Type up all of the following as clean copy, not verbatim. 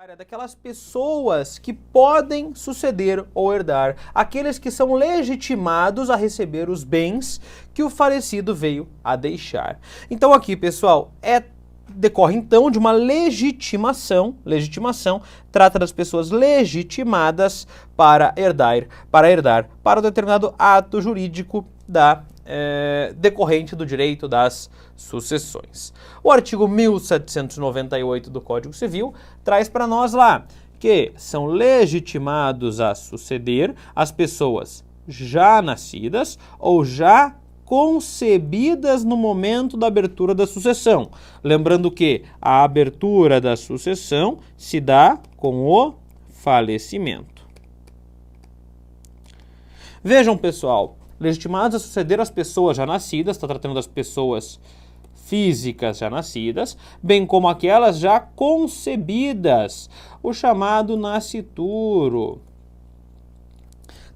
Daquelas pessoas que podem suceder ou herdar, aqueles que são legitimados a receber os bens que o falecido veio a deixar. Então aqui, pessoal, decorre então de uma legitimação, trata das pessoas legitimadas para herdar para um determinado ato jurídico decorrente do direito das sucessões. O artigo 1798 do Código Civil traz para nós lá que são legitimados a suceder as pessoas já nascidas ou já concebidas no momento da abertura da sucessão. Lembrando que a abertura da sucessão se dá com o falecimento. Vejam, pessoal, legitimados a suceder as pessoas já nascidas, está tratando das pessoas físicas já nascidas, bem como aquelas já concebidas, o chamado nascituro.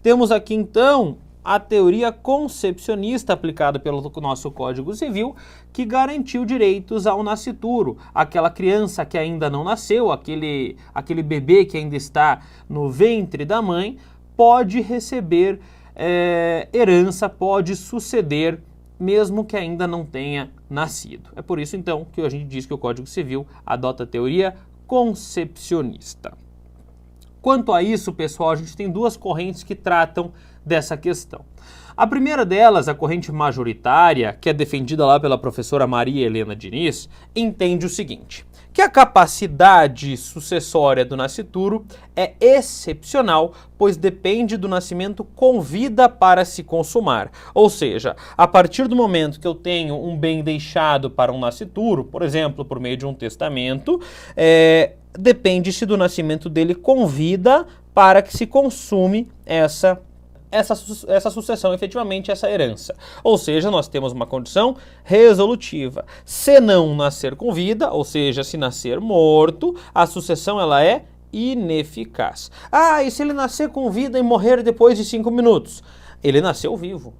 Temos aqui então a teoria concepcionista aplicada pelo nosso Código Civil, que garantiu direitos ao nascituro, aquela criança que ainda não nasceu, aquele bebê que ainda está no ventre da mãe, pode receber herança, pode suceder, mesmo que ainda não tenha nascido. É por isso, então, que a gente diz que o Código Civil adota a teoria concepcionista. Quanto a isso, pessoal, a gente tem duas correntes que tratam dessa questão. A primeira delas, a corrente majoritária, que é defendida lá pela professora Maria Helena Diniz, entende o seguinte: que a capacidade sucessória do nascituro é excepcional, pois depende do nascimento com vida para se consumar. Ou seja, a partir do momento que eu tenho um bem deixado para um nascituro, por exemplo, por meio de um testamento, depende-se do nascimento dele com vida para que se consume essa sucessão, efetivamente, essa herança. Ou seja, nós temos uma condição resolutiva. Se não nascer com vida, ou seja, se nascer morto, a sucessão ela é ineficaz. E se ele nascer com vida e morrer depois de 5 minutos? Ele nasceu vivo,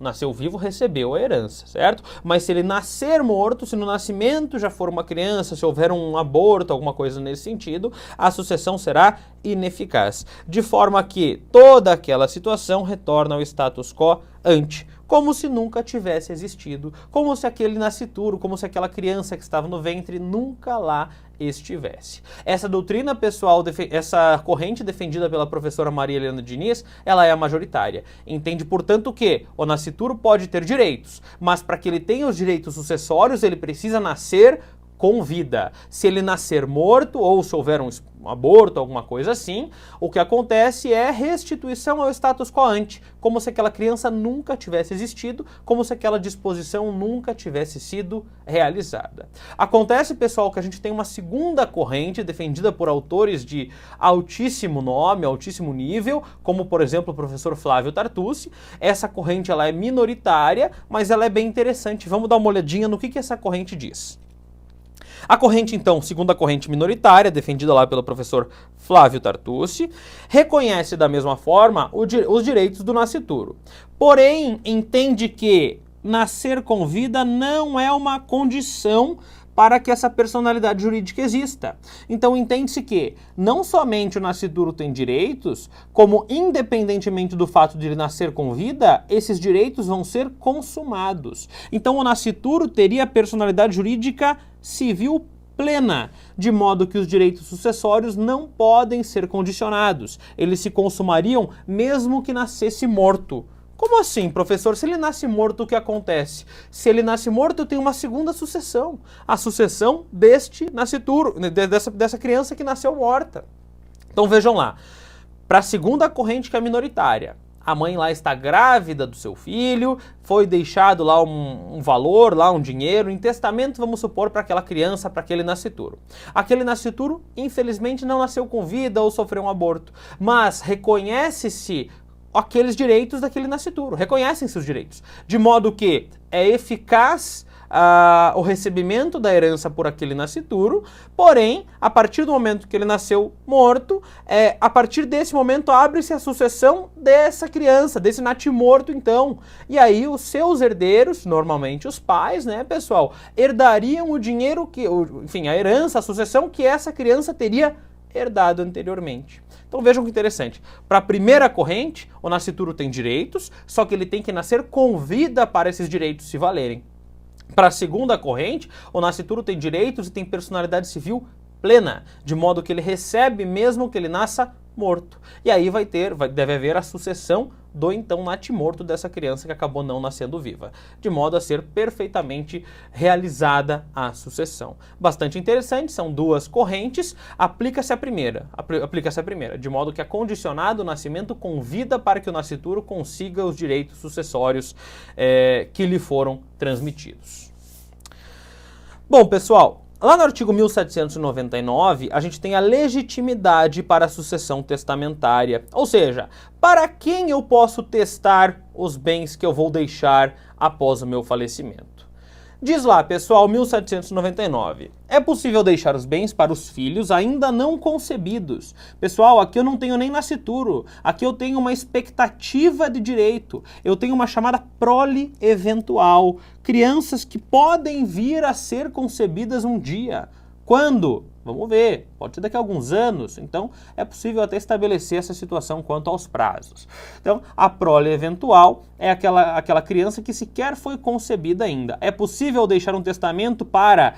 recebeu a herança, certo? Mas se ele nascer morto, se no nascimento já for uma criança, se houver um aborto, alguma coisa nesse sentido, a sucessão será ineficaz. De forma que toda aquela situação retorna ao status quo ante, como se nunca tivesse existido, como se aquele nascituro, como se aquela criança que estava no ventre nunca lá estivesse. Essa doutrina, pessoal, essa corrente defendida pela professora Maria Helena Diniz, ela é a majoritária. Entende, portanto, que o nascituro pode ter direitos, mas para que ele tenha os direitos sucessórios, ele precisa nascer com vida. Se ele nascer morto ou se houver um aborto, alguma coisa assim, o que acontece é restituição ao status quo ante, como se aquela criança nunca tivesse existido, como se aquela disposição nunca tivesse sido realizada. Acontece, pessoal, que a gente tem uma segunda corrente defendida por autores de altíssimo nome, altíssimo nível, como, por exemplo, o professor Flávio Tartucci. Essa corrente ela é minoritária, mas ela é bem interessante. Vamos dar uma olhadinha no que essa corrente diz. A corrente, então, segunda corrente minoritária, defendida lá pelo professor Flávio Tartucci, reconhece da mesma forma os direitos do nascituro. Porém, entende que nascer com vida não é uma condição para que essa personalidade jurídica exista. Então entende-se que não somente o nascituro tem direitos, como independentemente do fato de ele nascer com vida, esses direitos vão ser consumados. Então o nascituro teria personalidade jurídica civil plena, de modo que os direitos sucessórios não podem ser condicionados. Eles se consumariam mesmo que nascesse morto. Como assim, professor? Se ele nasce morto, o que acontece? Se ele nasce morto, eu tenho uma segunda sucessão. A sucessão deste nascituro, dessa criança que nasceu morta. Então vejam lá, para a segunda corrente que é minoritária, a mãe lá está grávida do seu filho, foi deixado lá um valor, lá um dinheiro, em testamento, vamos supor, para aquela criança, para aquele nascituro. Aquele nascituro, infelizmente, não nasceu com vida ou sofreu um aborto, mas reconhece-se aqueles direitos daquele nascituro, reconhecem-se os direitos, de modo que é eficaz o recebimento da herança por aquele nascituro, porém, a partir do momento que ele nasceu morto, a partir desse momento abre-se a sucessão dessa criança, desse natimorto, então. E aí os seus herdeiros, normalmente os pais, né, pessoal, herdariam o dinheiro enfim, a herança, a sucessão que essa criança teria herdado anteriormente. Então vejam que interessante. Para a primeira corrente, o nascituro tem direitos, só que ele tem que nascer com vida para esses direitos se valerem. Para a segunda corrente, o nascituro tem direitos e tem personalidade civil plena, de modo que ele recebe mesmo que ele nasça morto. E aí deve haver a sucessão do então natimorto dessa criança que acabou não nascendo viva, de modo a ser perfeitamente realizada a sucessão. Bastante interessante, são duas correntes, aplica-se a primeira, de modo que é condicionado o nascimento com vida para que o nascituro consiga os direitos sucessórios que lhe foram transmitidos. Bom, pessoal, lá no artigo 1799, a gente tem a legitimidade para a sucessão testamentária, ou seja, para quem eu posso testar os bens que eu vou deixar após o meu falecimento. Diz lá, pessoal, 1799, é possível deixar os bens para os filhos ainda não concebidos. Pessoal, aqui eu não tenho nem nascituro, aqui eu tenho uma expectativa de direito, eu tenho uma chamada prole eventual, crianças que podem vir a ser concebidas um dia. Quando? Vamos ver, pode ser daqui a alguns anos, então é possível até estabelecer essa situação quanto aos prazos. Então, a prole eventual é aquela criança que sequer foi concebida ainda. É possível deixar um testamento para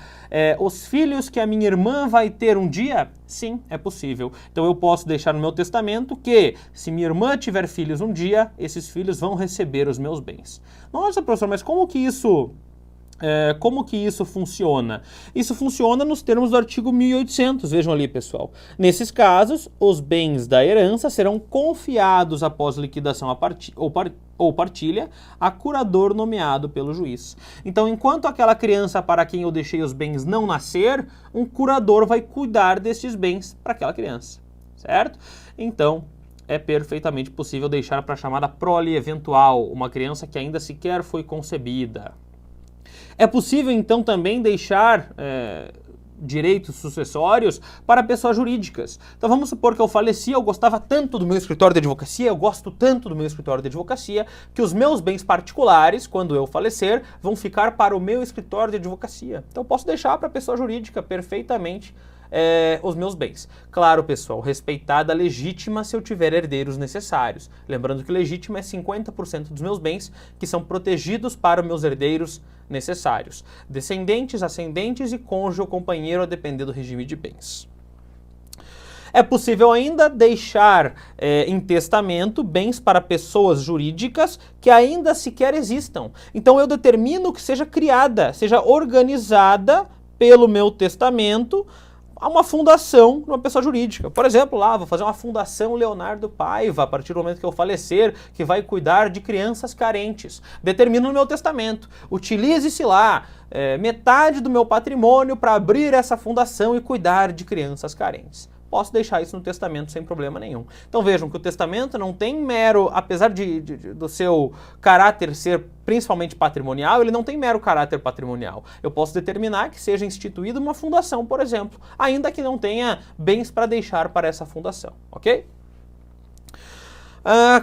os filhos que a minha irmã vai ter um dia? Sim, é possível. Então eu posso deixar no meu testamento que, se minha irmã tiver filhos um dia, esses filhos vão receber os meus bens. Nossa, professor, mas como que isso funciona? Isso funciona nos termos do artigo 1800, vejam ali, pessoal. Nesses casos, os bens da herança serão confiados após liquidação ou partilha a curador nomeado pelo juiz. Então, enquanto aquela criança para quem eu deixei os bens não nascer, um curador vai cuidar desses bens para aquela criança, certo? Então, é perfeitamente possível deixar para a chamada prole eventual, uma criança que ainda sequer foi concebida. É possível, então, também deixar direitos sucessórios para pessoas jurídicas. Então vamos supor que eu faleci, eu gostava tanto do meu escritório de advocacia, eu gosto tanto do meu escritório de advocacia, que os meus bens particulares, quando eu falecer, vão ficar para o meu escritório de advocacia. Então eu posso deixar para a pessoa jurídica perfeitamente os meus bens. Claro, pessoal, respeitada a legítima se eu tiver herdeiros necessários. Lembrando que legítima é 50% dos meus bens que são protegidos para os meus herdeiros necessários. Descendentes, ascendentes e cônjuge ou companheiro a depender do regime de bens. É possível ainda deixar em testamento bens para pessoas jurídicas que ainda sequer existam. Então eu determino que seja criada, seja organizada pelo meu testamento uma fundação de uma pessoa jurídica. Por exemplo, lá, vou fazer uma fundação Leonardo Paiva, a partir do momento que eu falecer, que vai cuidar de crianças carentes. Determino no meu testamento. Utilize-se lá metade do meu patrimônio para abrir essa fundação e cuidar de crianças carentes. Posso deixar isso no testamento sem problema nenhum. Então vejam que o testamento não tem mero, apesar do seu caráter ser principalmente patrimonial, ele não tem mero caráter patrimonial. Eu posso determinar que seja instituída uma fundação, por exemplo, ainda que não tenha bens para deixar para essa fundação, ok?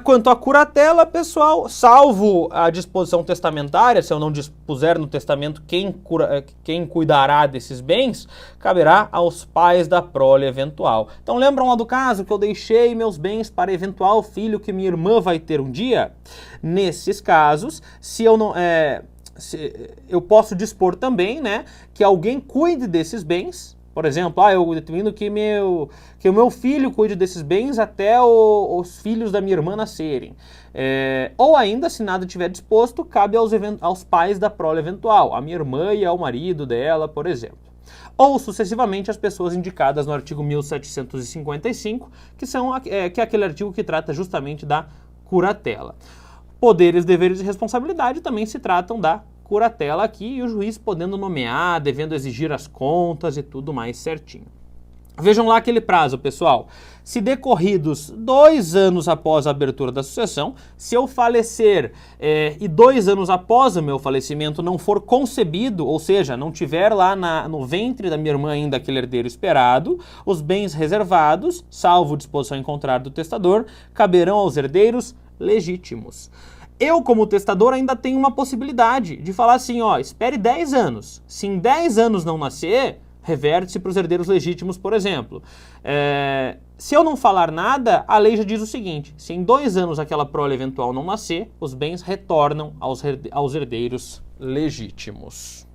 Quanto à curatela, pessoal, salvo a disposição testamentária, se eu não dispuser no testamento quem cuidará desses bens, caberá aos pais da prole eventual. Então lembram lá do caso que eu deixei meus bens para eventual filho que minha irmã vai ter um dia? Nesses casos, se eu não... eu posso dispor também, né, que alguém cuide desses bens. Por exemplo, eu determino que o meu filho cuide desses bens até os filhos da minha irmã nascerem. Ou ainda, se nada tiver disposto, cabe aos pais da prole eventual, a minha irmã e ao marido dela, por exemplo. Ou, sucessivamente, as pessoas indicadas no artigo 1755, que é aquele artigo que trata justamente da curatela. Poderes, deveres e responsabilidade também se tratam da curatela aqui, e o juiz podendo nomear, devendo exigir as contas e tudo mais certinho. Vejam lá aquele prazo, pessoal. Se decorridos 2 anos após a abertura da sucessão, se eu falecer e 2 anos após o meu falecimento não for concebido, ou seja, não tiver lá no ventre da minha irmã ainda aquele herdeiro esperado, os bens reservados, salvo disposição em contrário do testador, caberão aos herdeiros legítimos. Eu, como testador, ainda tenho uma possibilidade de falar assim, espere 10 anos. Se em 10 anos não nascer, reverte-se para os herdeiros legítimos, por exemplo. Se eu não falar nada, a lei já diz o seguinte: se em 2 anos aquela prole eventual não nascer, os bens retornam aos herdeiros legítimos.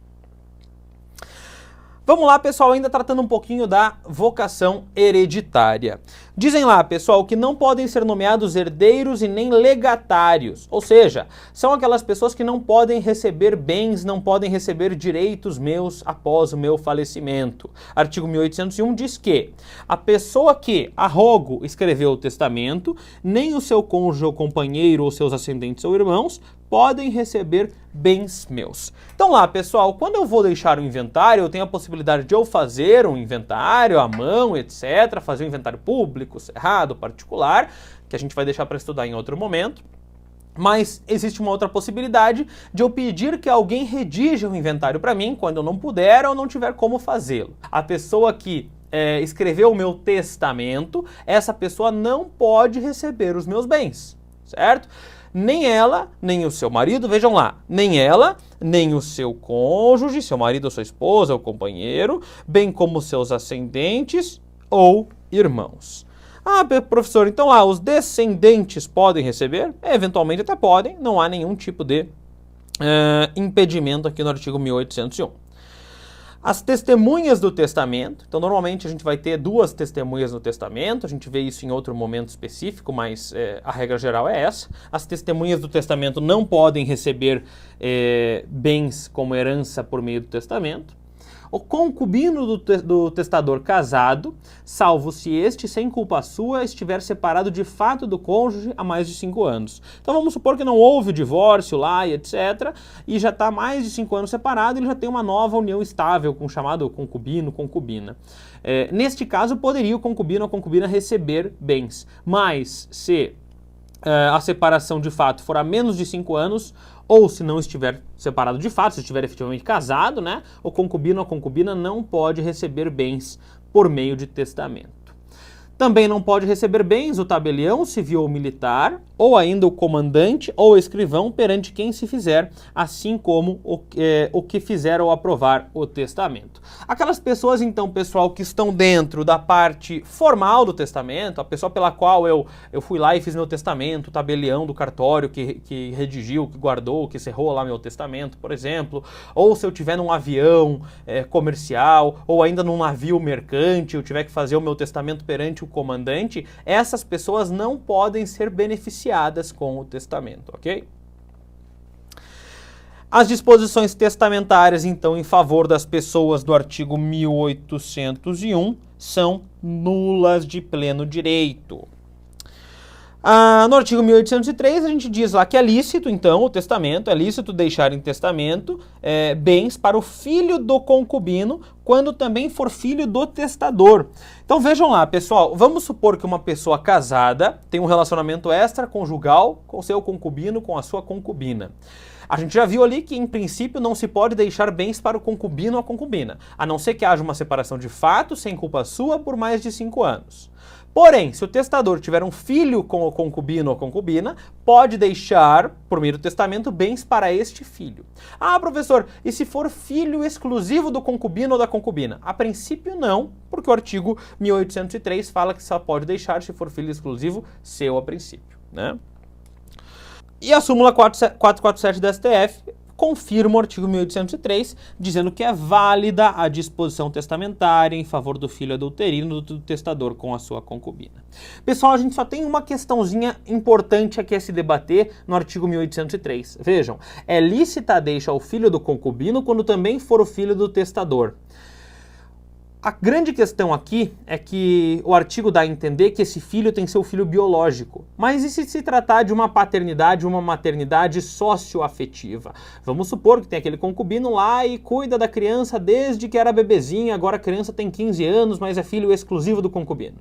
Vamos lá, pessoal, ainda tratando um pouquinho da vocação hereditária. Dizem lá, pessoal, que não podem ser nomeados herdeiros e nem legatários, ou seja, são aquelas pessoas que não podem receber bens, não podem receber direitos meus após o meu falecimento. Artigo 1801 diz que a pessoa que a rogo escreveu o testamento, nem o seu cônjuge ou companheiro ou seus ascendentes ou irmãos podem receber bens meus. Então lá, pessoal, quando eu vou deixar o inventário, eu tenho a possibilidade de eu fazer um inventário à mão, etc., fazer um inventário público, cerrado, particular, que a gente vai deixar para estudar em outro momento. Mas existe uma outra possibilidade de eu pedir que alguém redija o inventário para mim quando eu não puder ou não tiver como fazê-lo. A pessoa que escreveu o meu testamento, essa pessoa não pode receber os meus bens, certo? Nem ela, nem o seu marido, vejam lá, nem ela, nem o seu cônjuge, seu marido ou sua esposa ou companheiro, bem como seus ascendentes ou irmãos. Ah, professor, então lá, os descendentes podem receber? Eventualmente até podem, não há nenhum tipo de impedimento aqui no artigo 1801. As testemunhas do testamento, então normalmente a gente vai ter 2 testemunhas no testamento, a gente vê isso em outro momento específico, mas a regra geral é essa. As testemunhas do testamento não podem receber bens como herança por meio do testamento. O concubino do testador casado, salvo se este, sem culpa sua, estiver separado de fato do cônjuge há mais de 5 anos. Então vamos supor que não houve o divórcio lá e etc. E já está mais de 5 anos separado, ele já tem uma nova união estável com o chamado concubino, concubina. Neste caso, poderia o concubino ou concubina receber bens, mas se a separação de fato for há menos de 5 anos, ou se não estiver separado de fato, se estiver efetivamente casado, né, o concubino ou a concubina não pode receber bens por meio de testamento. Também não pode receber bens o tabelião civil ou militar, ou ainda o comandante ou escrivão perante quem se fizer, assim como o que fizer ou aprovar o testamento. Aquelas pessoas, então, pessoal, que estão dentro da parte formal do testamento, a pessoa pela qual eu fui lá e fiz meu testamento, o tabelião do cartório que redigiu, que guardou, que cerrou lá meu testamento, por exemplo, ou se eu tiver num avião comercial, ou ainda num navio mercante, eu tiver que fazer o meu testamento perante o comandante, essas pessoas não podem ser beneficiadas com o testamento, ok? As disposições testamentárias, então, em favor das pessoas do artigo 1801 são nulas de pleno direito. No artigo 1803, a gente diz lá que é lícito, então, o testamento, é lícito deixar em testamento bens para o filho do concubino, quando também for filho do testador. Então vejam lá, pessoal, vamos supor que uma pessoa casada tem um relacionamento extraconjugal com seu concubino, com a sua concubina. A gente já viu ali que, em princípio, não se pode deixar bens para o concubino ou a concubina, a não ser que haja uma separação de fato, sem culpa sua, por mais de 5 anos. Porém, se o testador tiver um filho com o concubino ou concubina, pode deixar, por meio do testamento, bens para este filho. Ah, professor, e se for filho exclusivo do concubino ou da concubina? A princípio não, porque o artigo 1803 fala que só pode deixar se for filho exclusivo seu a princípio, né? E a súmula 447 da STF confirma o artigo 1803, dizendo que é válida a disposição testamentária em favor do filho adulterino do testador com a sua concubina. Pessoal, a gente só tem uma questãozinha importante aqui a se debater no artigo 1803. Vejam, é lícita a deixa ao filho do concubino quando também for o filho do testador. A grande questão aqui é que o artigo dá a entender que esse filho tem seu filho biológico. Mas e se tratar de uma paternidade, uma maternidade socioafetiva? Vamos supor que tem aquele concubino lá e cuida da criança desde que era bebezinha, agora a criança tem 15 anos, mas é filho exclusivo do concubino.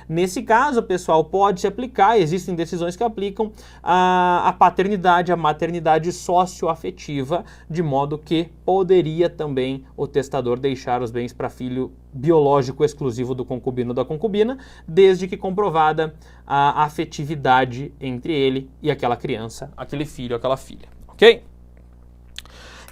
Nesse caso, pessoal, pode se aplicar, existem decisões que aplicam a paternidade, a maternidade socioafetiva, de modo que poderia também o testador deixar os bens para filho biológico exclusivo do concubino ou da concubina, desde que comprovada a afetividade entre ele e aquela criança, aquele filho, aquela filha, ok?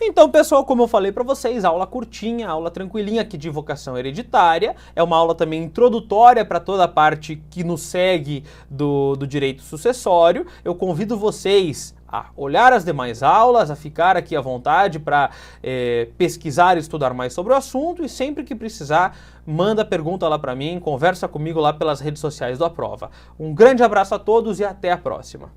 Então, pessoal, como eu falei para vocês, aula curtinha, aula tranquilinha aqui de vocação hereditária. É uma aula também introdutória para toda a parte que nos segue do direito sucessório. Eu convido vocês a olhar as demais aulas, a ficar aqui à vontade para pesquisar e estudar mais sobre o assunto, e sempre que precisar, manda pergunta lá para mim, conversa comigo lá pelas redes sociais do Aprova. Um grande abraço a todos e até a próxima!